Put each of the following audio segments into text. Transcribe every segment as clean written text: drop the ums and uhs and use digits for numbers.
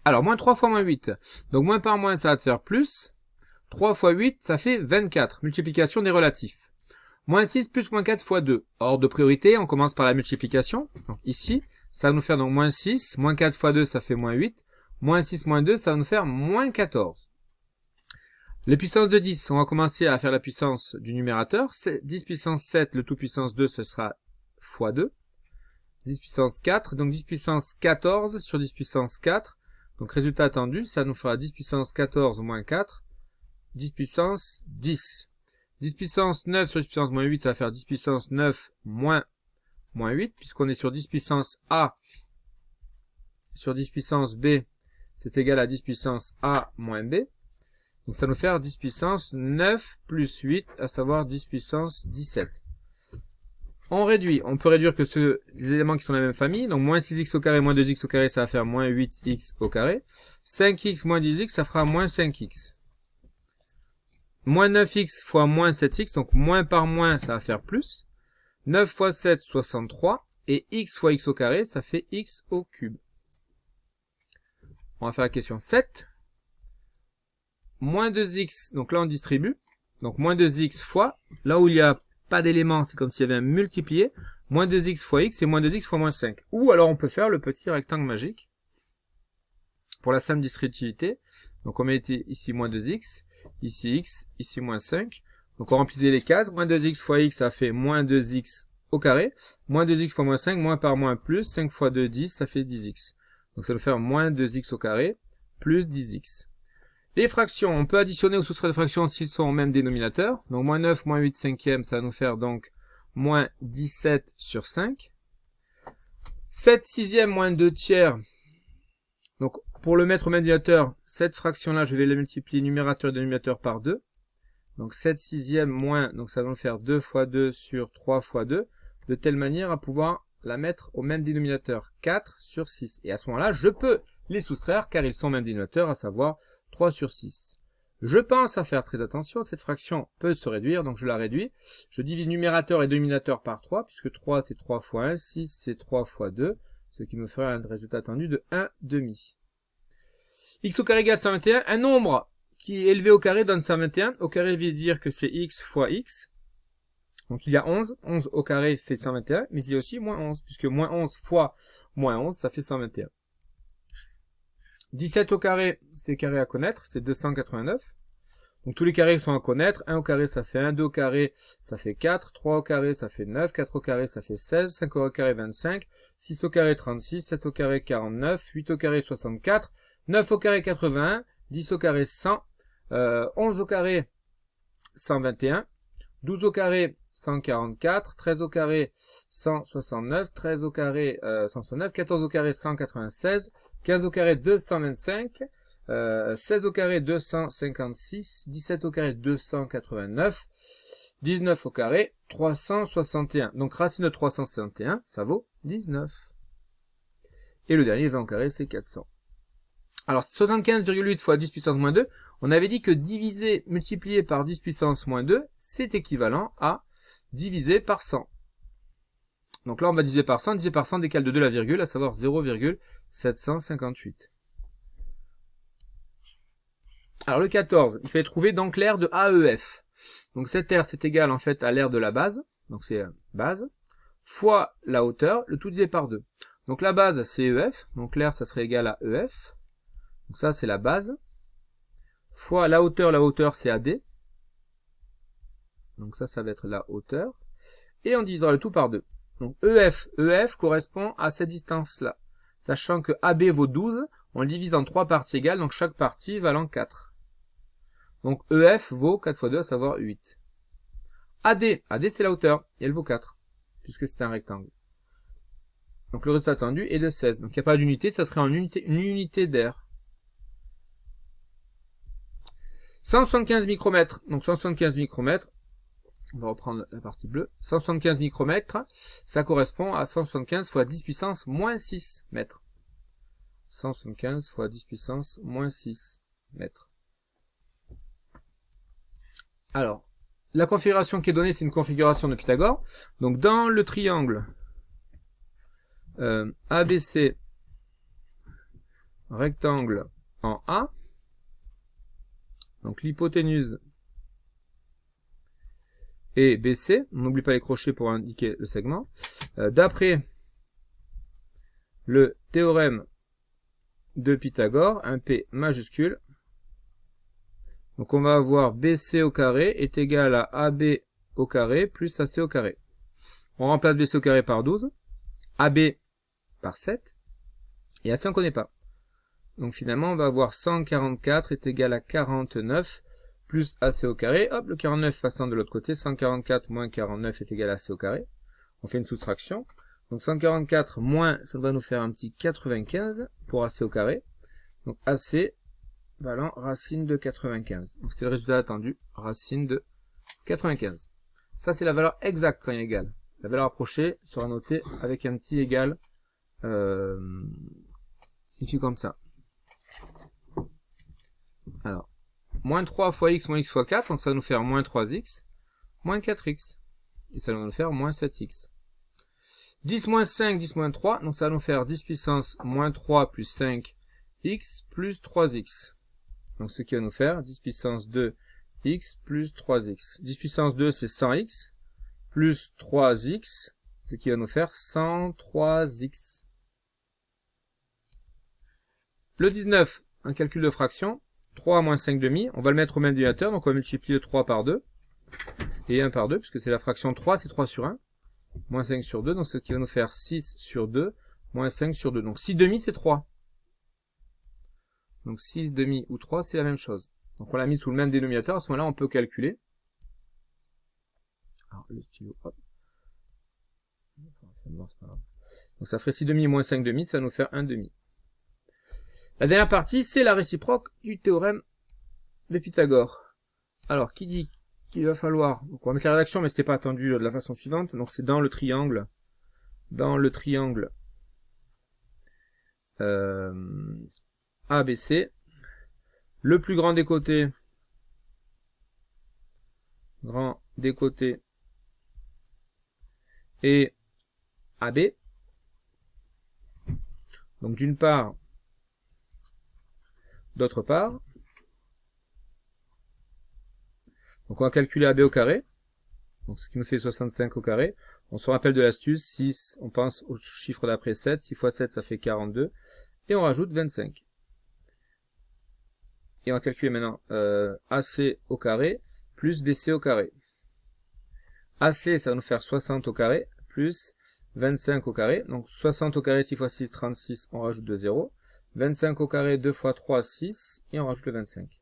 Alors, moins 3 fois moins 8. Donc, moins par moins, ça va te faire plus. 3 fois 8, ça fait 24. Multiplication des relatifs. Moins 6 plus moins 4 fois 2. Ordre de priorité, on commence par la multiplication. Donc, ici, ça va nous faire donc moins 6. Moins 4 fois 2, ça fait moins 8. Moins 6 moins 2, ça va nous faire moins 14. Les puissances de 10, on va commencer à faire la puissance du numérateur. 10 puissance 7, le tout puissance 2, ce sera fois 2. 10 puissance 4, donc 10 puissance 14 sur 10 puissance 4. Donc résultat attendu, ça nous fera 10 puissance 14 moins 4, 10 puissance 10. 10 puissance 9 sur 10 puissance moins 8, ça va faire 10 puissance 9 moins 8, puisqu'on est sur 10 puissance A sur 10 puissance B, c'est égal à 10 puissance A moins B. Donc ça nous fait 10 puissance 9 plus 8, à savoir 10 puissance 17. On réduit, on peut réduire que les éléments qui sont de la même famille, donc moins 6x au carré moins 2x au carré, ça va faire moins 8x au carré. 5x moins 10x, ça fera moins 5x. Moins 9x fois moins 7x, donc moins par moins, ça va faire plus. 9 fois 7, 63. Et x fois x au carré, ça fait x au cube. On va faire la question 7. Moins 2x, donc là on distribue. Donc moins 2x fois, là où il n'y a pas d'élément, c'est comme s'il y avait un multiplié. Moins 2x fois x et moins 2x fois moins 5. Ou alors on peut faire le petit rectangle magique. Pour la simple distributivité. Donc on met ici moins 2x. Ici x, ici moins 5. Donc on remplissait les cases. Moins 2x fois x, ça fait moins 2x au carré. Moins 2x fois moins 5, moins par moins plus. 5 fois 2, 10, ça fait 10x. Donc ça va faire moins 2x au carré plus 10x. Les fractions, on peut additionner ou soustraire des fractions s'ils sont au même dénominateur. Donc moins 9, moins 8 cinquième, ça va nous faire donc moins 17 sur 5. 7 sixième moins 2 tiers. Donc pour le mettre au même dénominateur, cette fraction-là, je vais la multiplier numérateur et dénominateur par 2. Donc 7 sixième moins, donc ça va nous faire 2 fois 2 sur 3 fois 2, de telle manière à pouvoir la mettre au même dénominateur, 4 sur 6. Et à ce moment-là, je peux les soustraire car ils sont au même dénominateur, à savoir 3 sur 6. Je pense à faire très attention, cette fraction peut se réduire, donc je la réduis. Je divise numérateur et dénominateur par 3, puisque 3 c'est 3 fois 1, 6 c'est 3 fois 2, ce qui nous fera un résultat attendu de 1 demi. X au carré égale 121, un nombre qui est élevé au carré donne 121. Au carré veut dire que c'est x fois x. Donc il y a 11. 11 au carré fait 121. Mais il y a aussi moins 11. Puisque moins 11 fois moins 11, ça fait 121. 17 au carré, c'est carré à connaître. C'est 289. Donc tous les carrés sont à connaître. 1 au carré, ça fait 1. 2 au carré, ça fait 4. 3 au carré, ça fait 9. 4 au carré, ça fait 16. 5 au carré, 25. 6 au carré, 36. 7 au carré, 49. 8 au carré, 64. 9 au carré, 81. 10 au carré, 100. 11 au carré, 121. 12 au carré, 144. 13 au carré, 169. 13 au carré, 169. 14 au carré, 196. 15 au carré, 225. 16 au carré, 256. 17 au carré, 289. 19 au carré, 361. Donc racine de 361, ça vaut 19. Et le dernier 20 au carré, c'est 400. Alors 75,8 fois 10 puissance moins 2, on avait dit que diviser, multiplié par 10 puissance moins 2, c'est équivalent à diviser par 100. Donc là on va diviser par 100 décale de 2 la virgule, à savoir 0,758. Alors le 14, il fallait trouver donc l'aire de AEF. Donc cette aire c'est égal en fait à l'aire de la base, donc c'est base, fois la hauteur, le tout divisé par 2. Donc la base c'est EF, donc l'aire ça serait égal à EF. Donc ça, c'est la base. Fois la hauteur c'est AD. Donc ça va être la hauteur. Et on divisera le tout par 2. Donc EF correspond à cette distance-là. Sachant que AB vaut 12, on le divise en 3 parties égales, donc chaque partie valant 4. Donc EF vaut 4 fois 2, à savoir 8. AD c'est la hauteur, et elle vaut 4, puisque c'est un rectangle. Donc le résultat attendu est de 16. Donc il n'y a pas d'unité, ça serait une unité d'air. 175 micromètres, donc 175 micromètres, on va reprendre la partie bleue, 175 micromètres, ça correspond à 175 fois 10 puissance moins 6 mètres. 175 fois 10 puissance moins 6 mètres. Alors, la configuration qui est donnée, c'est une configuration de Pythagore. Donc dans le triangle ABC, rectangle en A. Donc l'hypoténuse est BC. On n'oublie pas les crochets pour indiquer le segment. D'après le théorème de Pythagore, un P majuscule, donc on va avoir BC au carré est égal à AB au carré plus AC au carré. On remplace BC au carré par 12, AB par 7, et AC on ne connaît pas. Donc finalement on va avoir 144 est égal à 49 plus AC au carré. Hop, le 49 passant de l'autre côté, 144 moins 49 est égal à AC au carré. On fait une soustraction. Donc 144 moins, ça va nous faire un petit 95 pour AC au carré. Donc AC valant racine de 95. Donc c'est le résultat attendu, racine de 95. Ça c'est la valeur exacte quand il est égal. La valeur approchée sera notée avec un petit égal, signifie comme ça. Alors, moins 3 fois x moins x fois 4, donc ça va nous faire moins 3x, moins 4x. Et ça va nous faire moins 7x. 10 moins 5, 10 moins 3, donc ça va nous faire 10 puissance moins 3 plus 5x plus 3x. Donc ce qui va nous faire 10 puissance 2x plus 3x. 10 puissance 2 c'est 100x plus 3x, ce qui va nous faire 103x. Le 19, un calcul de fraction, 3 moins 5 demi, on va le mettre au même dénominateur, donc on va multiplier 3 par 2, et 1 par 2, puisque c'est la fraction 3, c'est 3 sur 1, moins 5 sur 2, donc ce qui va nous faire 6 sur 2, moins 5 sur 2, donc 6 demi c'est 3. Donc 6 demi ou 3, c'est la même chose. Donc on l'a mis sous le même dénominateur, à ce moment-là on peut calculer. Alors le stylo, hop. Donc ça ferait 6 demi moins 5 demi, ça va nous faire 1 demi. La dernière partie, c'est la réciproque du théorème de Pythagore. Alors, qui dit qu'il va falloir... Donc on va mettre la rédaction, mais ce n'était pas attendu de la façon suivante. Donc c'est dans le triangle. Dans le triangle ABC. Le plus grand des côtés. Grand des côtés. Et AB. Donc d'une part... D'autre part, donc on va calculer AB au carré, donc ce qui nous fait 65 au carré. On se rappelle de l'astuce, 6, on pense au chiffre d'après 7, 6 fois 7 ça fait 42, et on rajoute 25. Et on va calculer maintenant AC au carré plus BC au carré. AC ça va nous faire 60 au carré plus 25 au carré, donc 60 au carré 6 fois 6, 36, on rajoute 2 zéros. 25 au carré, 2 fois 3, 6, et on rajoute le 25.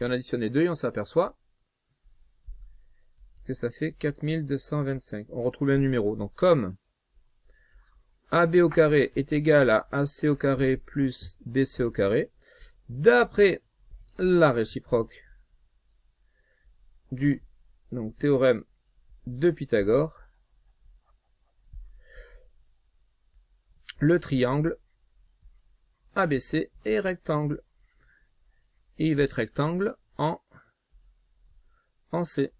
Et on additionne les deux et on s'aperçoit que ça fait 4225. On retrouve un numéro. Donc comme AB au carré est égal à AC au carré plus BC au carré, d'après la réciproque du théorème de Pythagore, le triangle ABC est rectangle. Et il va être rectangle en C.